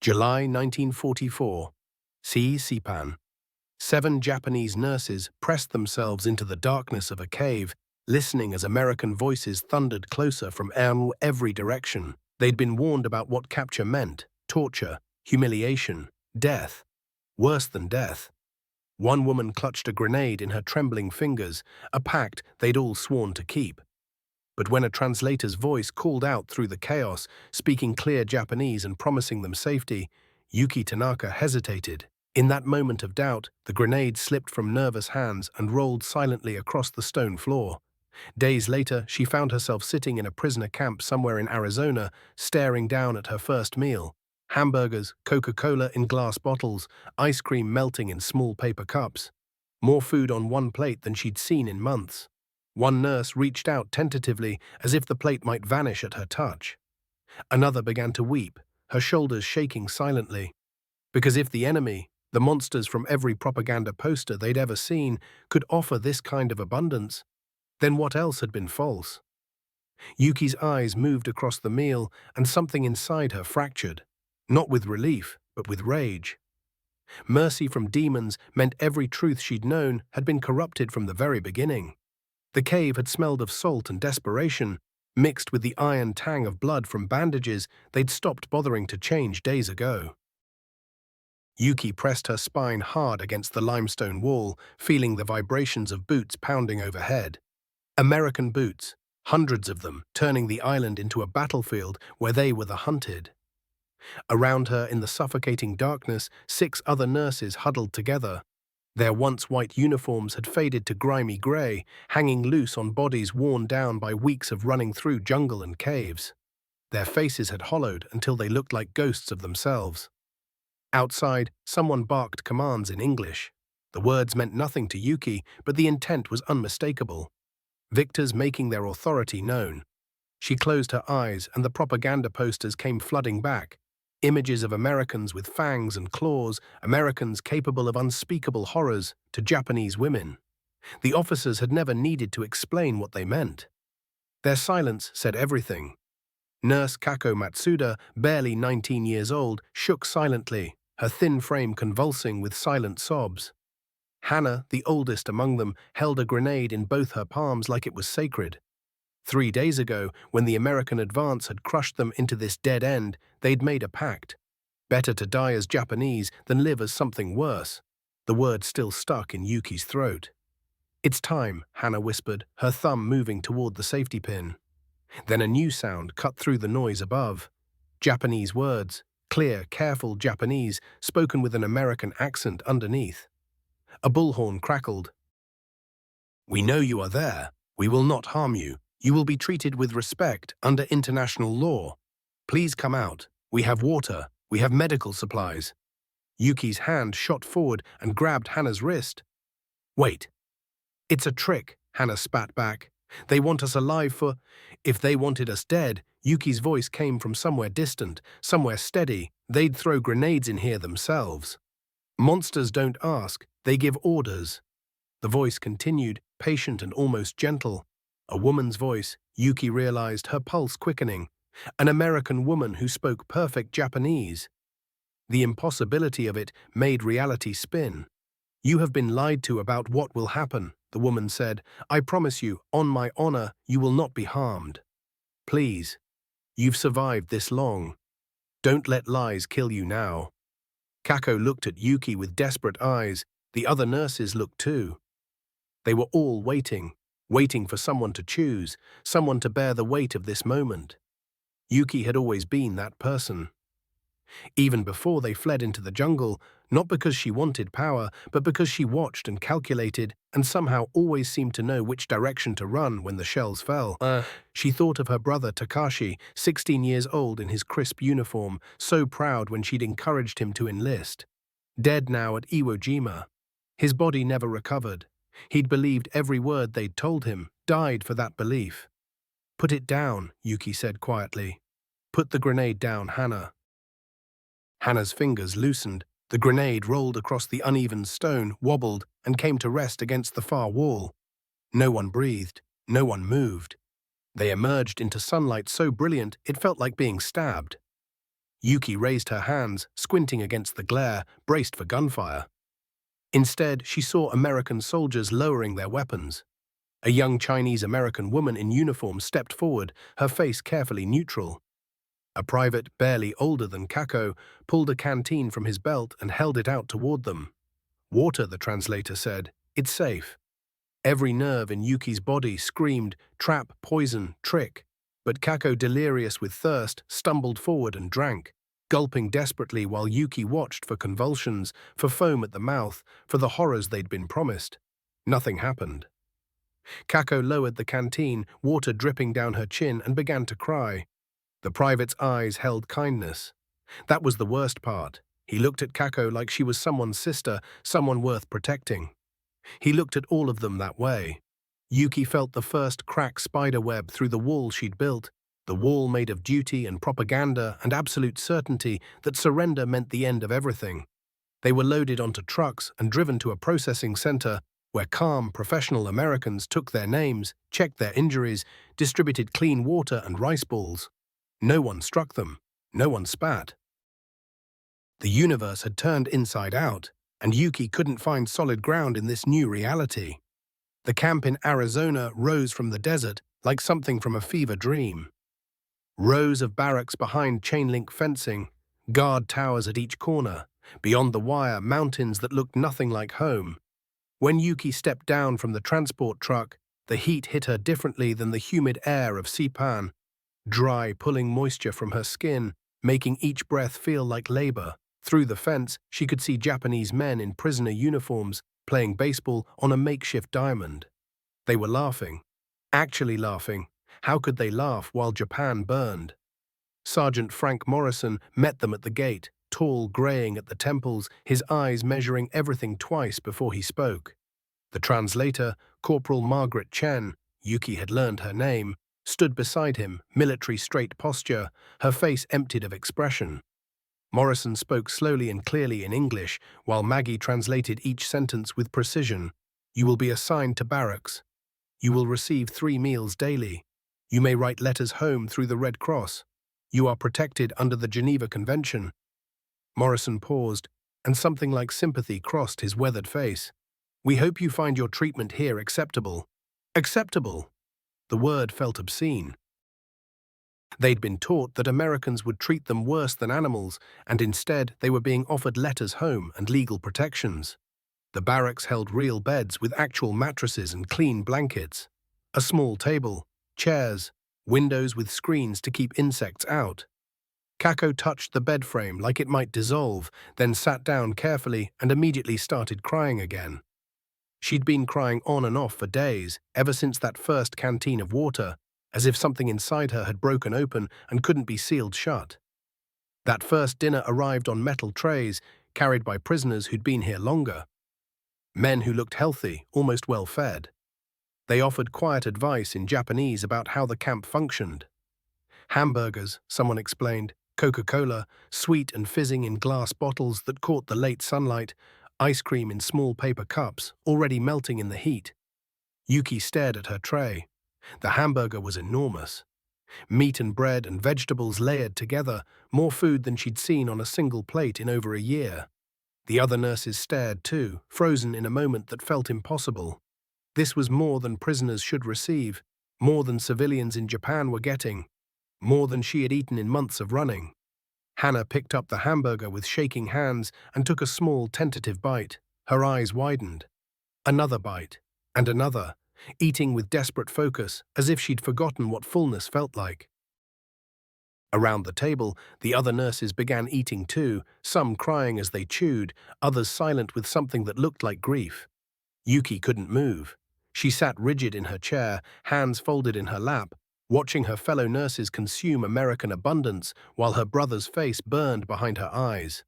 July 1944. Sipan. 7 Japanese nurses pressed themselves into the darkness of a cave, listening as American voices thundered closer from every direction. They'd been warned about what capture meant: torture, humiliation, death. Worse than death. One woman clutched a grenade in her trembling fingers, a pact they'd all sworn to keep. But when a translator's voice called out through the chaos, speaking clear Japanese and promising them safety, Yuki Tanaka hesitated. In that moment of doubt, the grenade slipped from nervous hands and rolled silently across the stone floor. Days later, she found herself sitting in a prisoner camp somewhere in Arizona, staring down at her first meal. Hamburgers, Coca-Cola in glass bottles, ice cream melting in small paper cups. More food on one plate than she'd seen in months. One nurse reached out tentatively, as if the plate might vanish at her touch. Another began to weep, her shoulders shaking silently. Because if the enemy, the monsters from every propaganda poster they'd ever seen, could offer this kind of abundance, then what else had been false? Yuki's eyes moved across the meal, and something inside her fractured. Not with relief, but with rage. Mercy from demons meant every truth she'd known had been corrupted from the very beginning. The cave had smelled of salt and desperation, mixed with the iron tang of blood from bandages they'd stopped bothering to change days ago. Yuki pressed her spine hard against the limestone wall, feeling the vibrations of boots pounding overhead. American boots, hundreds of them, turning the island into a battlefield where they were the hunted. Around her in the suffocating darkness, 6 other nurses huddled together. Their once white uniforms had faded to grimy grey, hanging loose on bodies worn down by weeks of running through jungle and caves. Their faces had hollowed until they looked like ghosts of themselves. Outside, someone barked commands in English. The words meant nothing to Yuki, but the intent was unmistakable. Victors making their authority known. She closed her eyes, and the propaganda posters came flooding back. Images of Americans with fangs and claws, Americans capable of unspeakable horrors to Japanese women. The officers had never needed to explain what they meant. Their silence said everything. Nurse Kako Matsuda, barely 19 years old, shook silently, her thin frame convulsing with silent sobs. Hannah, the oldest among them, held a grenade in both her palms like it was sacred. 3 days ago, when the American advance had crushed them into this dead end, they'd made a pact. Better to die as Japanese than live as something worse. The word still stuck in Yuki's throat. "It's time," Hannah whispered, her thumb moving toward the safety pin. Then a new sound cut through the noise above. Japanese words, clear, careful Japanese, spoken with an American accent underneath. A bullhorn crackled. "We know you are there. We will not harm you. You will be treated with respect under international law. Please come out. We have water. We have medical supplies." Yuki's hand shot forward and grabbed Hannah's wrist. "Wait. It's a trick," Hannah spat back. "They want us alive for—" If they wanted us dead, Yuki's voice came from somewhere distant, somewhere steady. They'd throw grenades in here themselves. "Monsters don't ask, they give orders." The voice continued, patient and almost gentle. A woman's voice, Yuki realized, her pulse quickening. An American woman who spoke perfect Japanese. The impossibility of it made reality spin. "You have been lied to about what will happen," the woman said. "I promise you, on my honor, you will not be harmed. Please. You've survived this long. Don't let lies kill you now." Kako looked at Yuki with desperate eyes. The other nurses looked too. They were all waiting for someone to choose, someone to bear the weight of this moment. Yuki had always been that person. Even before they fled into the jungle, not because she wanted power, but because she watched and calculated and somehow always seemed to know which direction to run when the shells fell. She thought of her brother Takashi, 16 years old in his crisp uniform, so proud when she'd encouraged him to enlist. Dead now at Iwo Jima. His body never recovered. He'd believed every word they'd told him, died for that belief. "Put it down," Yuki said quietly. "Put the grenade down, Hannah." Hannah's fingers loosened. The grenade rolled across the uneven stone, wobbled, and came to rest against the far wall. No one breathed. No one moved. They emerged into sunlight so brilliant it felt like being stabbed. Yuki raised her hands, squinting against the glare, braced for gunfire. Instead, she saw American soldiers lowering their weapons. A young Chinese-American woman in uniform stepped forward, her face carefully neutral. A private, barely older than Kako, pulled a canteen from his belt and held it out toward them. "Water," the translator said. "It's safe." Every nerve in Yuki's body screamed, trap, poison, trick. But Kako, delirious with thirst, stumbled forward and drank, gulping desperately while Yuki watched for convulsions, for foam at the mouth, for the horrors they'd been promised. Nothing happened. Kako lowered the canteen, water dripping down her chin, and began to cry. The private's eyes held kindness. That was the worst part. He looked at Kako like she was someone's sister, someone worth protecting. He looked at all of them that way. Yuki felt the first crack spider web through the wall she'd built, the wall made of duty and propaganda and absolute certainty that surrender meant the end of everything. They were loaded onto trucks and driven to a processing center where calm, professional Americans took their names, checked their injuries, distributed clean water and rice balls. No one struck them. No one spat. The universe had turned inside out, and Yuki couldn't find solid ground in this new reality. The camp in Arizona rose from the desert like something from a fever dream. Rows of barracks behind chain-link fencing, guard towers at each corner, beyond the wire, mountains that looked nothing like home. When Yuki stepped down from the transport truck, the heat hit her differently than the humid air of Sipan, dry, pulling moisture from her skin, making each breath feel like labor. Through the fence, she could see Japanese men in prisoner uniforms playing baseball on a makeshift diamond. They were laughing. Actually laughing. How could they laugh while Japan burned? Sergeant Frank Morrison met them at the gate, tall, graying at the temples, his eyes measuring everything twice before he spoke. The translator, Corporal Margaret Chen, Yuki had learned her name, stood beside him, military straight posture, her face emptied of expression. Morrison spoke slowly and clearly in English, while Maggie translated each sentence with precision. "You will be assigned to barracks. You will receive 3 meals daily. You may write letters home through the Red Cross. You are protected under the Geneva Convention." Morrison paused, and something like sympathy crossed his weathered face. "We hope you find your treatment here acceptable." Acceptable? The word felt obscene. They'd been taught that Americans would treat them worse than animals, and instead they were being offered letters home and legal protections. The barracks held real beds with actual mattresses and clean blankets. A small table, chairs, windows with screens to keep insects out. Kako touched the bed frame like it might dissolve, then sat down carefully and immediately started crying again. She'd been crying on and off for days, ever since that first canteen of water, as if something inside her had broken open and couldn't be sealed shut. That first dinner arrived on metal trays, carried by prisoners who'd been here longer. Men who looked healthy, almost well-fed. They offered quiet advice in Japanese about how the camp functioned. Hamburgers, someone explained, Coca-Cola, sweet and fizzing in glass bottles that caught the late sunlight, ice cream in small paper cups, already melting in the heat. Yuki stared at her tray. The hamburger was enormous. Meat and bread and vegetables layered together, more food than she'd seen on a single plate in over a year. The other nurses stared too, frozen in a moment that felt impossible. This was more than prisoners should receive, more than civilians in Japan were getting, more than she had eaten in months of running. Hannah picked up the hamburger with shaking hands and took a small, tentative bite. Her eyes widened. Another bite, and another, eating with desperate focus, as if she'd forgotten what fullness felt like. Around the table, the other nurses began eating too, some crying as they chewed, others silent with something that looked like grief. Yuki couldn't move. She sat rigid in her chair, hands folded in her lap, watching her fellow nurses consume American abundance while her brother's face burned behind her eyes.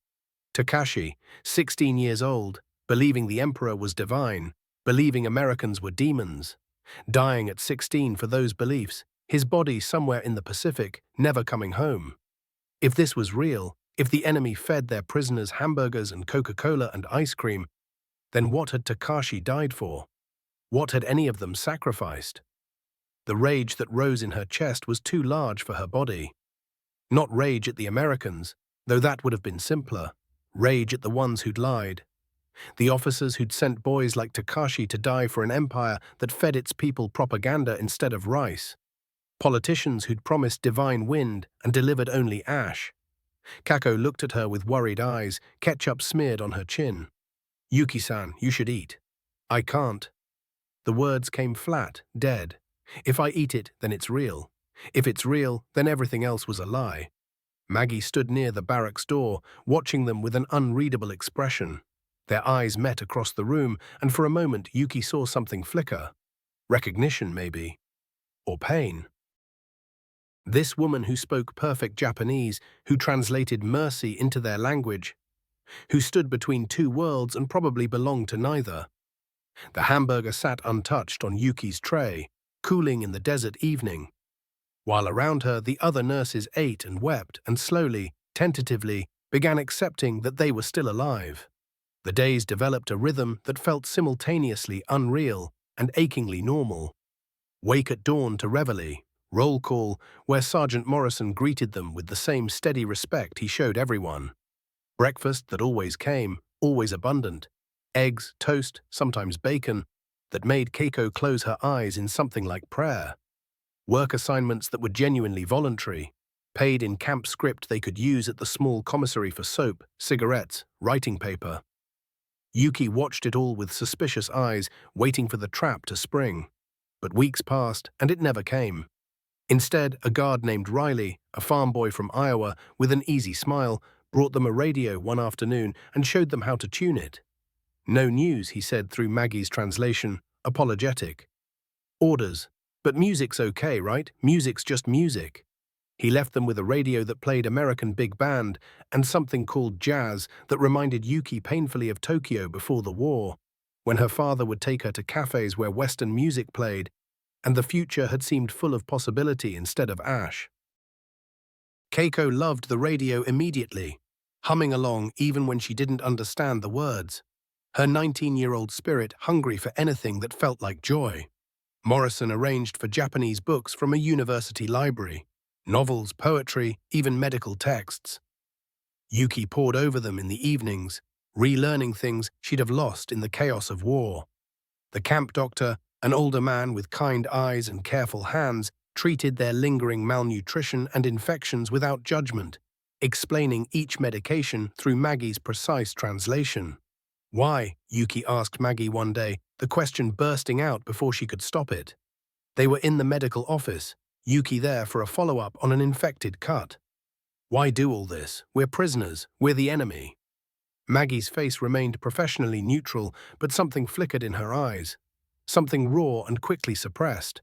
Takashi, 16 years old, believing the emperor was divine, believing Americans were demons, dying at 16 for those beliefs, his body somewhere in the Pacific, never coming home. If this was real, if the enemy fed their prisoners hamburgers and Coca-Cola and ice cream, then what had Takashi died for? What had any of them sacrificed? The rage that rose in her chest was too large for her body. Not rage at the Americans, though that would have been simpler. Rage at the ones who'd lied. The officers who'd sent boys like Takashi to die for an empire that fed its people propaganda instead of rice. Politicians who'd promised divine wind and delivered only ash. Kako looked at her with worried eyes, ketchup smeared on her chin. "Yuki-san, you should eat." "I can't." The words came flat, dead. "If I eat it, then it's real. If it's real, then everything else was a lie." Maggie stood near the barracks door, watching them with an unreadable expression. Their eyes met across the room, and for a moment Yuki saw something flicker. Recognition, maybe. Or pain. This woman who spoke perfect Japanese, who translated mercy into their language, who stood between two worlds and probably belonged to neither. The hamburger sat untouched on Yuki's tray, cooling in the desert evening, while around her the other nurses ate and wept and slowly, tentatively, began accepting that they were still alive. The days developed a rhythm that felt simultaneously unreal and achingly normal. Wake at dawn to reveille, roll call, where Sergeant Morrison greeted them with the same steady respect he showed everyone. Breakfast that always came, always abundant. Eggs, toast, sometimes bacon, that made Keiko close her eyes in something like prayer. Work assignments that were genuinely voluntary, paid in camp script they could use at the small commissary for soap, cigarettes, writing paper. Yuki watched it all with suspicious eyes, waiting for the trap to spring. But weeks passed, and it never came. Instead, a guard named Riley, a farm boy from Iowa, with an easy smile, brought them a radio one afternoon and showed them how to tune it. "No news," he said through Maggie's translation, apologetic. "Orders. But music's okay, right? Music's just music." He left them with a radio that played American big band and something called jazz that reminded Yuki painfully of Tokyo before the war, when her father would take her to cafes where Western music played, and the future had seemed full of possibility instead of ash. Keiko loved the radio immediately, humming along even when she didn't understand the words. Her 19-year-old spirit hungry for anything that felt like joy. Morrison arranged for Japanese books from a university library. Novels, poetry, even medical texts. Yuki pored over them in the evenings, relearning things she'd have lost in the chaos of war. The camp doctor, an older man with kind eyes and careful hands, treated their lingering malnutrition and infections without judgment, explaining each medication through Maggie's precise translation. "Why?" Yuki asked Maggie one day, the question bursting out before she could stop it. They were in the medical office, Yuki there for a follow-up on an infected cut. "Why do all this? We're prisoners. We're the enemy." Maggie's face remained professionally neutral, but something flickered in her eyes. Something raw and quickly suppressed.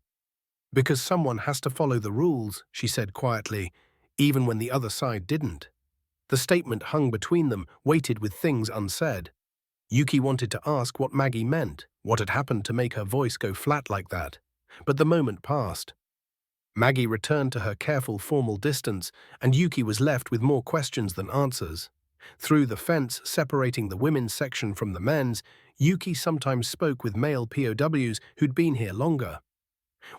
"Because someone has to follow the rules," she said quietly, even when the other side didn't. The statement hung between them, weighted with things unsaid. Yuki wanted to ask what Maggie meant, what had happened to make her voice go flat like that. But the moment passed. Maggie returned to her careful formal distance, and Yuki was left with more questions than answers. Through the fence separating the women's section from the men's, Yuki sometimes spoke with male POWs who'd been here longer.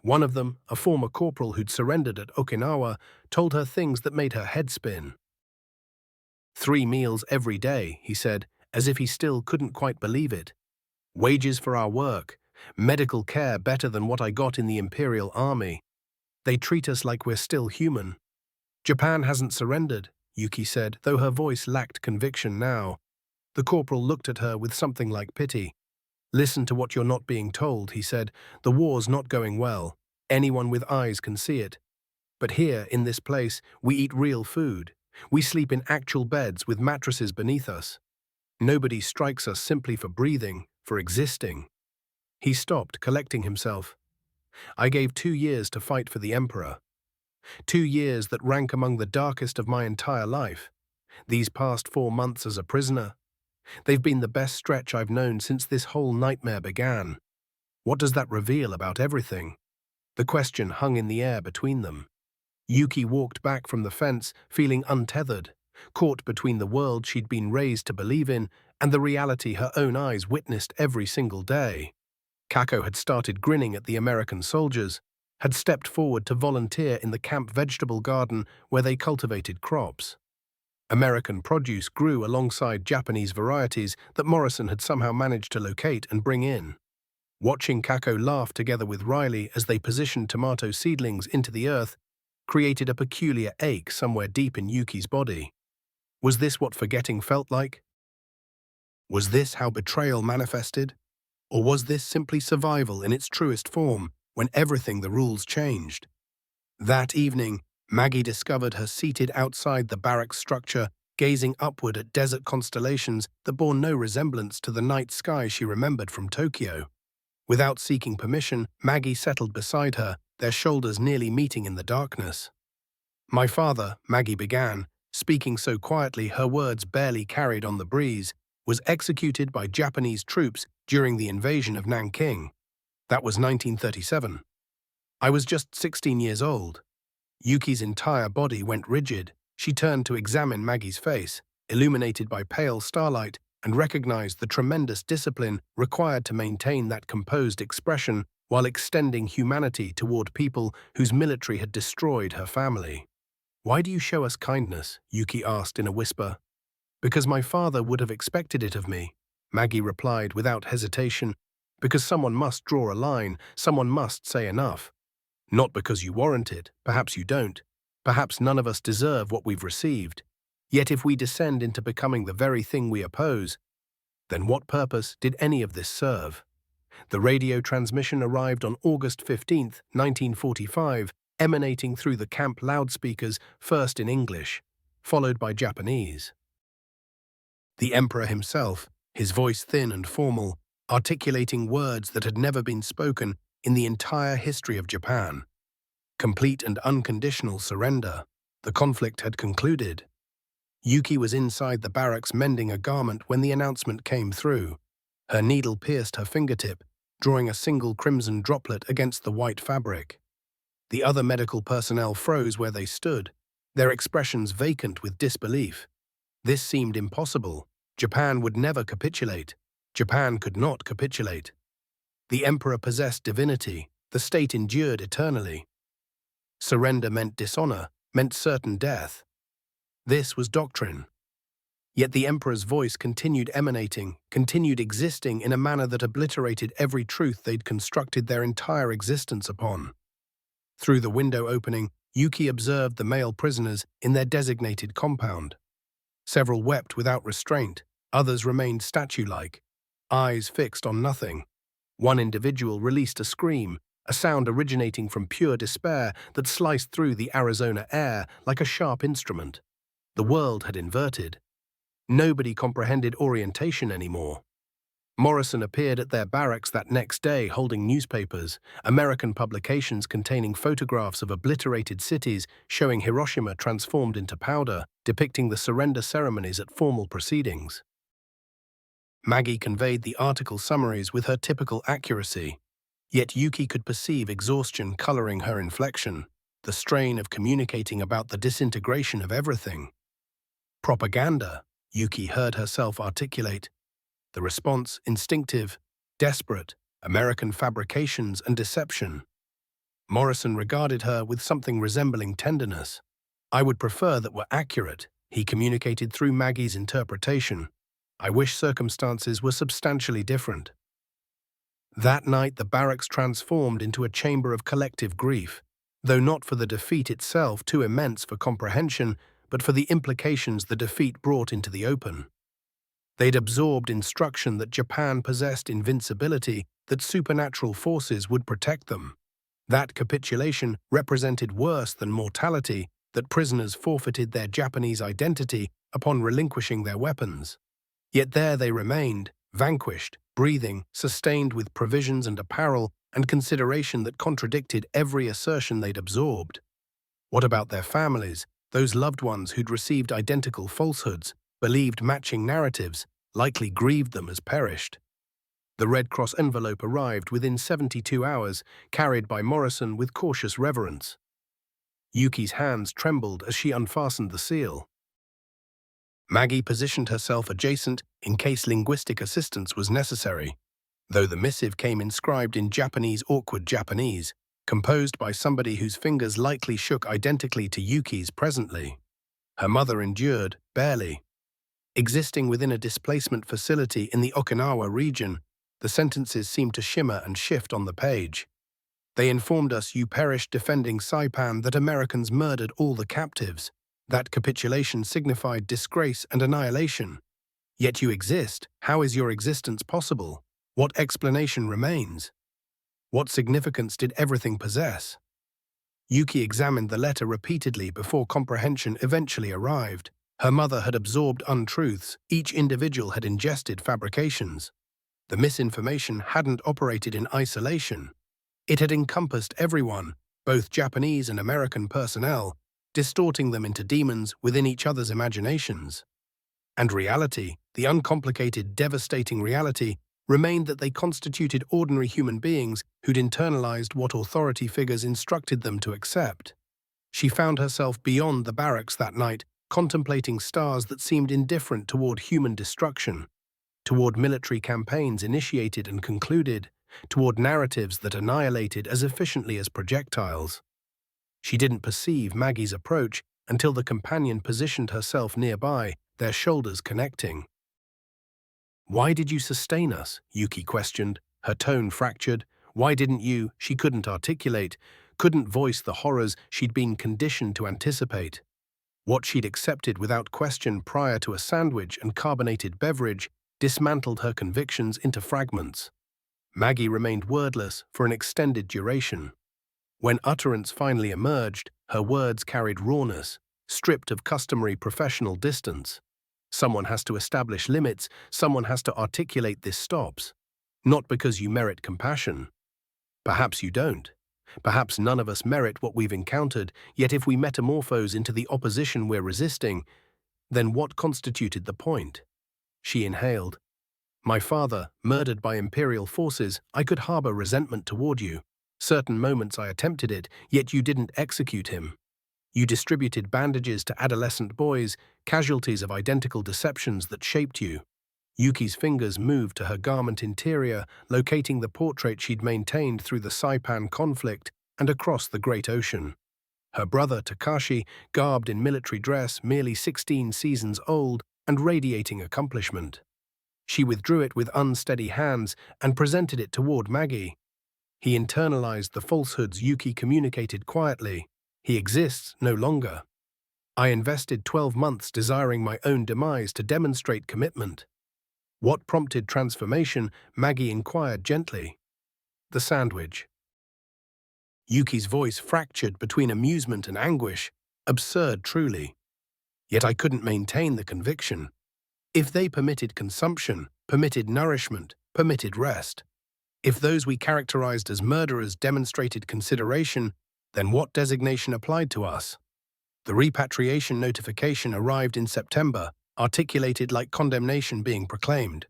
One of them, a former corporal who'd surrendered at Okinawa, told her things that made her head spin. 3 meals every day, he said, as if he still couldn't quite believe it. Wages for our work, medical care better than what I got in the Imperial Army. They treat us like we're still human. Japan hasn't surrendered, Yuki said, though her voice lacked conviction now. The corporal looked at her with something like pity. "Listen to what you're not being told," he said. "The war's not going well. Anyone with eyes can see it. But here, in this place, we eat real food. We sleep in actual beds with mattresses beneath us. Nobody strikes us simply for breathing, for existing." He stopped, collecting himself. "I gave 2 years to fight for the Emperor. 2 years that rank among the darkest of my entire life. These past 4 months as a prisoner, they've been the best stretch I've known since this whole nightmare began. What does that reveal about everything?" The question hung in the air between them. Yuki walked back from the fence, feeling untethered, caught between the world she'd been raised to believe in and the reality her own eyes witnessed every single day. Kako had started grinning at the American soldiers. had stepped forward to volunteer in the camp vegetable garden where they cultivated crops. American produce grew alongside Japanese varieties that Morrison had somehow managed to locate and bring in. Watching Kako laugh together with Riley as they positioned tomato seedlings into the earth created a peculiar ache somewhere deep in Yuki's body. Was this what forgetting felt like? Was this how betrayal manifested? Or was this simply survival in its truest form when everything the rules changed? That evening, Maggie discovered her seated outside the barracks structure, gazing upward at desert constellations that bore no resemblance to the night sky she remembered from Tokyo. Without seeking permission, Maggie settled beside her, their shoulders nearly meeting in the darkness. "My father," Maggie began, speaking so quietly her words barely carried on the breeze, "was executed by Japanese troops during the invasion of Nanking. That was 1937. I was just 16 years old." Yuki's entire body went rigid. She turned to examine Maggie's face, illuminated by pale starlight, and recognized the tremendous discipline required to maintain that composed expression while extending humanity toward people whose military had destroyed her family. "Why do you show us kindness?" Yuki asked in a whisper. "Because my father would have expected it of me," Maggie replied without hesitation. "Because someone must draw a line, someone must say enough. Not because you warrant it, perhaps you don't. Perhaps none of us deserve what we've received. Yet if we descend into becoming the very thing we oppose, then what purpose did any of this serve?" The radio transmission arrived on August 15, 1945, emanating through the camp loudspeakers, first in English, followed by Japanese. The Emperor himself, his voice thin and formal, articulating words that had never been spoken in the entire history of Japan. Complete and unconditional surrender. The conflict had concluded. Yuki was inside the barracks mending a garment when the announcement came through. Her needle pierced her fingertip, drawing a single crimson droplet against the white fabric. The other medical personnel froze where they stood, their expressions vacant with disbelief. This seemed impossible. Japan would never capitulate. Japan could not capitulate. The emperor possessed divinity. The state endured eternally. Surrender meant dishonor, meant certain death. This was doctrine. Yet the emperor's voice continued emanating, continued existing in a manner that obliterated every truth they'd constructed their entire existence upon. Through the window opening, Yuki observed the male prisoners in their designated compound. Several wept without restraint, others remained statue-like, eyes fixed on nothing. One individual released a scream, a sound originating from pure despair that sliced through the Arizona air like a sharp instrument. The world had inverted. Nobody comprehended orientation anymore. Morrison appeared at their barracks that next day holding newspapers, American publications containing photographs of obliterated cities showing Hiroshima transformed into powder, depicting the surrender ceremonies at formal proceedings. Maggie conveyed the article summaries with her typical accuracy, yet Yuki could perceive exhaustion coloring her inflection, the strain of communicating about the disintegration of everything. "Propaganda," Yuki heard herself articulate. The response instinctive, desperate, American fabrications and deception. Morrison regarded her with something resembling tenderness. "I would prefer that were accurate," he communicated through Maggie's interpretation. "I wish circumstances were substantially different." That night the barracks transformed into a chamber of collective grief, though not for the defeat itself too immense for comprehension, but for the implications the defeat brought into the open. They'd absorbed instruction that Japan possessed invincibility, that supernatural forces would protect them. That capitulation represented worse than mortality, that prisoners forfeited their Japanese identity upon relinquishing their weapons. Yet there they remained, vanquished, breathing, sustained with provisions and apparel and consideration that contradicted every assertion they'd absorbed. What about their families, those loved ones who'd received identical falsehoods, believed matching narratives, likely grieved them as perished? The Red Cross envelope arrived within 72 hours, carried by Morrison with cautious reverence. Yuki's hands trembled as she unfastened the seal. Maggie positioned herself adjacent in case linguistic assistance was necessary. Though the missive came inscribed in Japanese awkward Japanese, composed by somebody whose fingers likely shook identically to Yuki's presently. Her mother endured, barely. Existing within a displacement facility in the Okinawa region, the sentences seemed to shimmer and shift on the page. They informed us you perished defending Saipan, that Americans murdered all the captives. That capitulation signified disgrace and annihilation. Yet you exist. How is your existence possible? What explanation remains? What significance did everything possess? Yuki examined the letter repeatedly before comprehension eventually arrived. Her mother had absorbed untruths. Each individual had ingested fabrications. The misinformation hadn't operated in isolation. It had encompassed everyone, both Japanese and American personnel, distorting them into demons within each other's imaginations. And reality, the uncomplicated, devastating reality, remained that they constituted ordinary human beings who'd internalized what authority figures instructed them to accept. She found herself beyond the barracks that night, contemplating stars that seemed indifferent toward human destruction, toward military campaigns initiated and concluded, toward narratives that annihilated as efficiently as projectiles. She didn't perceive Maggie's approach until the companion positioned herself nearby, their shoulders connecting. "Why did you sustain us?" Yuki questioned, her tone fractured. Why didn't you? She couldn't articulate, couldn't voice the horrors she'd been conditioned to anticipate. What she'd accepted without question prior to a sandwich and carbonated beverage dismantled her convictions into fragments. Maggie remained wordless for an extended duration. When utterance finally emerged, her words carried rawness, stripped of customary professional distance. Someone has to establish limits, someone has to articulate this stops. Not because you merit compassion. Perhaps you don't. Perhaps none of us merit what we've encountered, yet if we metamorphose into the opposition we're resisting, then what constituted the point? She inhaled. My father, murdered by imperial forces, I could harbor resentment toward you. Certain moments I attempted it, yet you didn't execute him. You distributed bandages to adolescent boys, casualties of identical deceptions that shaped you. Yuki's fingers moved to her garment interior, locating the portrait she'd maintained through the Saipan conflict and across the Great Ocean. Her brother, Takashi, garbed in military dress, merely 16 seasons old and radiating accomplishment. She withdrew it with unsteady hands and presented it toward Maggie. He internalized the falsehoods Yuki communicated quietly. He exists no longer. I invested 12 months desiring my own demise to demonstrate commitment. What prompted transformation? Maggie inquired gently. The sandwich. Yuki's voice fractured between amusement and anguish. Absurd, truly. Yet I couldn't maintain the conviction. If they permitted consumption, permitted nourishment, permitted rest, if those we characterized as murderers demonstrated consideration, then what designation applied to us? The repatriation notification arrived in September, articulated like condemnation being proclaimed.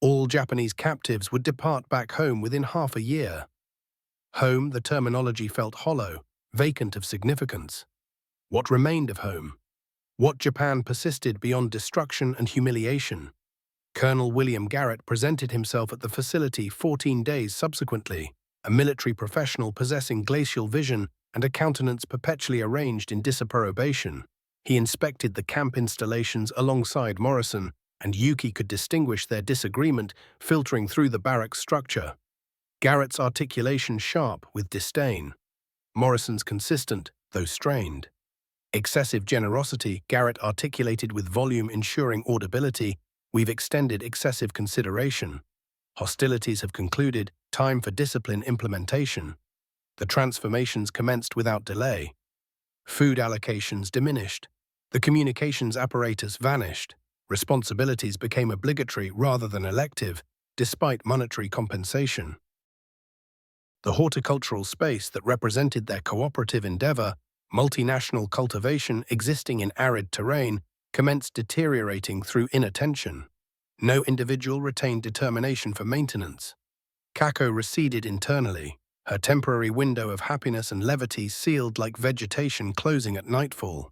All Japanese captives would depart back home within half a year. Home, the terminology felt hollow, vacant of significance. What remained of home? What Japan persisted beyond destruction and humiliation? Colonel William Garrett presented himself at the facility 14 days subsequently, a military professional possessing glacial vision and a countenance perpetually arranged in disapprobation. He inspected the camp installations alongside Morrison, and Yuki could distinguish their disagreement filtering through the barracks structure. Garrett's articulation sharp with disdain. Morrison's consistent, though strained. Excessive generosity, Garrett articulated with volume ensuring audibility. We've extended excessive consideration. Hostilities have concluded, time for discipline implementation. The transformations commenced without delay. Food allocations diminished. The communications apparatus vanished. Responsibilities became obligatory rather than elective, despite monetary compensation. The horticultural space that represented their cooperative endeavor, multinational cultivation existing in arid terrain, commenced deteriorating through inattention. No individual retained determination for maintenance. Kako receded internally, her temporary window of happiness and levity sealed like vegetation closing at nightfall.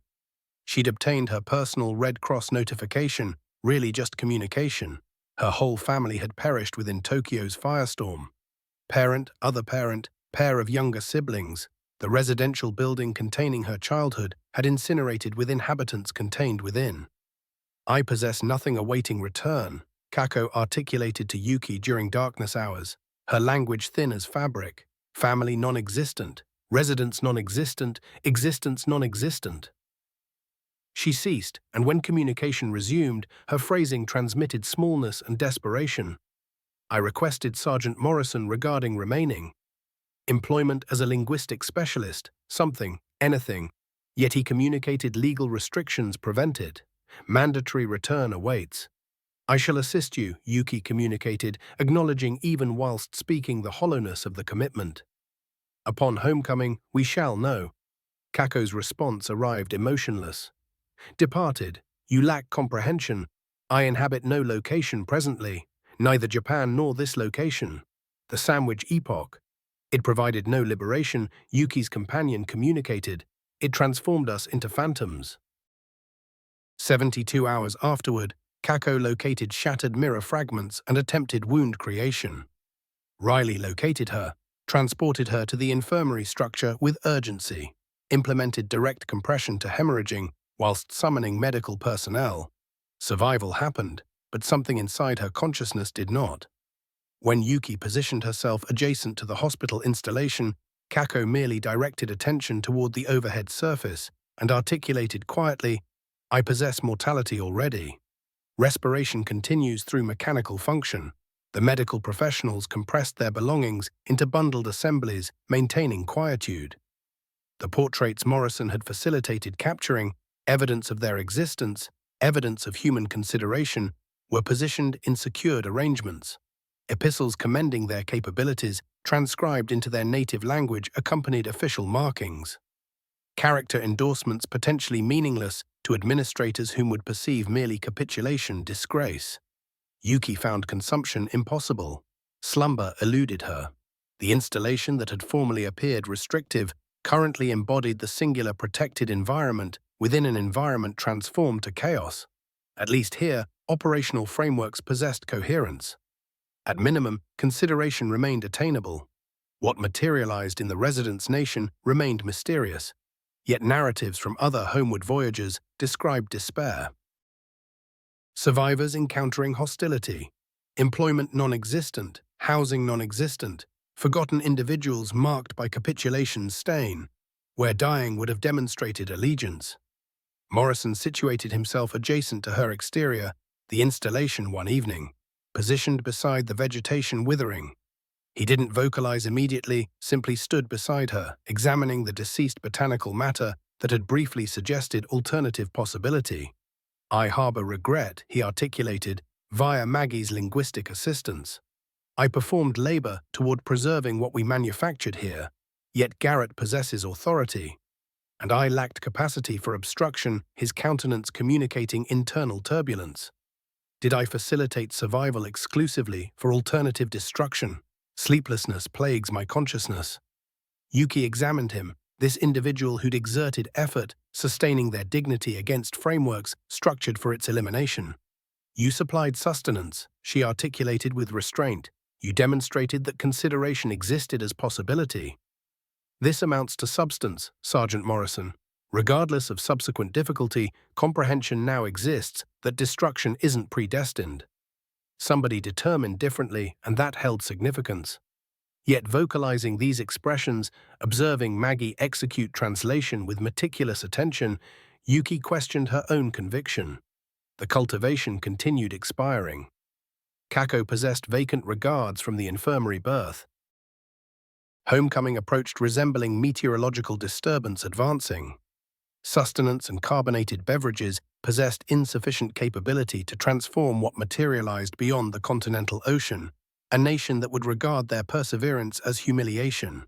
She'd obtained her personal Red Cross notification, really just communication. Her whole family had perished within Tokyo's firestorm. Parent, other parent, pair of younger siblings. The residential building containing her childhood had incinerated with inhabitants contained within. I possess nothing awaiting return, Kako articulated to Yuki during darkness hours, her language thin as fabric. Family non-existent, residence non-existent, existence non-existent. She ceased, and when communication resumed, her phrasing transmitted smallness and desperation. I requested Sergeant Morrison regarding remaining. Employment as a linguistic specialist, something, anything. Yet he communicated legal restrictions prevented. Mandatory return awaits. I shall assist you, Yuki communicated, acknowledging even whilst speaking the hollowness of the commitment. Upon homecoming, we shall know. Kako's response arrived emotionless. Departed, you lack comprehension. I inhabit no location presently, neither Japan nor this location. The Sandwich Epoch. It provided no liberation, Yuki's companion communicated. It transformed us into phantoms. 72 hours afterward, Kako located shattered mirror fragments and attempted wound creation. Riley located her, transported her to the infirmary structure with urgency, implemented direct compression to hemorrhaging whilst summoning medical personnel. Survival happened, but something inside her consciousness did not. When Yuki positioned herself adjacent to the hospital installation, Kako merely directed attention toward the overhead surface and articulated quietly, I possess mortality already. Respiration continues through mechanical function. The medical professionals compressed their belongings into bundled assemblies, maintaining quietude. The portraits Morrison had facilitated capturing, evidence of their existence, evidence of human consideration, were positioned in secured arrangements. Epistles commending their capabilities, transcribed into their native language, accompanied official markings. Character endorsements potentially meaningless to administrators whom would perceive merely capitulation disgrace. Yuki found consumption impossible. Slumber eluded her. The installation that had formerly appeared restrictive currently embodied the singular protected environment within an environment transformed to chaos. At least here, operational frameworks possessed coherence. At minimum, consideration remained attainable. What materialized in the residence nation remained mysterious. Yet narratives from other homeward voyagers described despair. Survivors encountering hostility, employment non-existent, housing non-existent, forgotten individuals marked by capitulation's stain, where dying would have demonstrated allegiance. Morrison situated himself adjacent to her exterior, the installation one evening, positioned beside the vegetation withering. He didn't vocalize immediately, simply stood beside her, examining the deceased botanical matter that had briefly suggested alternative possibility. I harbor regret, he articulated, via Maggie's linguistic assistance. I performed labor toward preserving what we manufactured here, yet Garrett possesses authority. And I lacked capacity for obstruction, his countenance communicating internal turbulence. Did I facilitate survival exclusively for alternative destruction? Sleeplessness plagues my consciousness. Yuki examined him, this individual who'd exerted effort, sustaining their dignity against frameworks structured for its elimination. You supplied sustenance, she articulated with restraint. You demonstrated that consideration existed as possibility. This amounts to substance, Sergeant Morrison. Regardless of subsequent difficulty, comprehension now exists that destruction isn't predestined. Somebody determined differently, and that held significance. Yet vocalizing these expressions, observing Maggie execute translation with meticulous attention, Yuki questioned her own conviction. The cultivation continued expiring. Kako possessed vacant regards from the infirmary birth. Homecoming approached resembling meteorological disturbance advancing. Sustenance and carbonated beverages possessed insufficient capability to transform what materialized beyond the continental ocean, a nation that would regard their perseverance as humiliation.